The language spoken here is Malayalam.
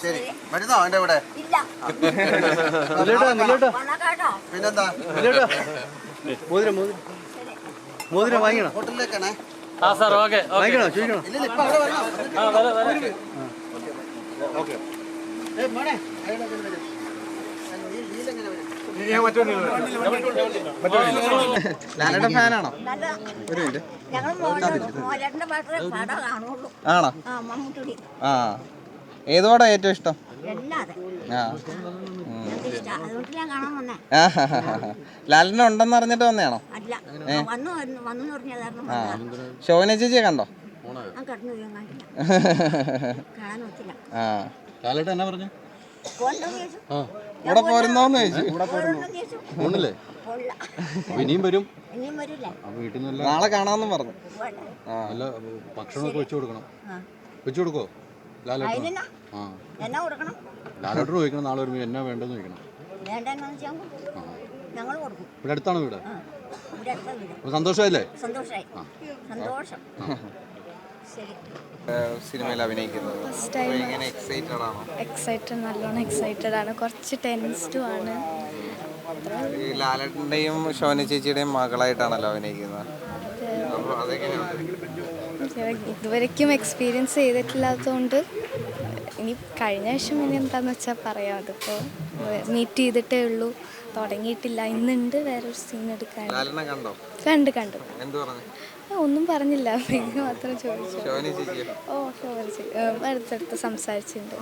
ശരി വരുന്നോ എന്റെ കൂടെ പിന്നെന്താ മോതിരം വാങ്ങിക്കണോ ഹോട്ടലിലേക്കാണേ വാങ്ങിക്കണോ ചോദിക്കണോ ലാലേട്ടൻ ഫാനാണോ? ഒരു മിനിറ്റ് ആണോ? ആ ഏതോടാ ഏറ്റവും ഇഷ്ടം? ലാലിനെ ഉണ്ടെന്ന് അറിഞ്ഞിട്ട് വന്നയാണോ? ശോഭന ചേച്ചിയെ കണ്ടോ? ആ ലാലേട്ടൻ എന്നാ പറഞ്ഞു? ഇവിടെ പോരുന്നോന്ന് ചോദിച്ചു. പോണില്ലേ? ഇനിയും വരും. വീട്ടിൽ നിന്ന് നാളെ കാണാമെന്നും പറഞ്ഞു. നല്ല ഭക്ഷണമൊക്കെ വെച്ചു കൊടുക്കണം. വെച്ചു കൊടുക്കോ ലാലേട്ടൻ? ആ ലാലേട്ടൻ ചോദിക്കണം നാളെ വരുമ്പോൾ എന്നാ വേണ്ടെന്ന് ചോദിക്കണം. ഇവിടെ അടുത്താണോ വീട്? സന്തോഷമായില്ലേ? സിനിമയിൽ അഭിനയിക്കുന്നത് എക്സൈറ്റഡ് നല്ലോണം എക്സൈറ്റഡ് ആണ്. കുറച്ച് ടെൻസ്ഡും ആണ്. ലാലേട്ടൻ്റെയും ശോഭന ചേച്ചിയുടെയും മകളായിട്ടാണല്ലോ അഭിനയിക്കുന്നത്. ഇതുവരെയ്ക്കും എക്സ്പീരിയൻസ് ചെയ്തിട്ടില്ലാത്തതുകൊണ്ട് ഇനി കഴിഞ്ഞ വർഷം ഇനി എന്താണെന്ന് വെച്ചാൽ പറയാം. അതിപ്പോൾ മീറ്റ് ചെയ്തിട്ടേ ഉള്ളൂ, തുടങ്ങിയിട്ടില്ല. ഇന്നുണ്ട് വേറൊരു സീൻ എടുക്കാൻ. കണ്ടു ഒന്നും പറഞ്ഞില്ല, പേര് മാത്രം ചോദിച്ചു. ഓ അടുത്തടുത്ത് സംസാരിച്ചിട്ടുണ്ട്.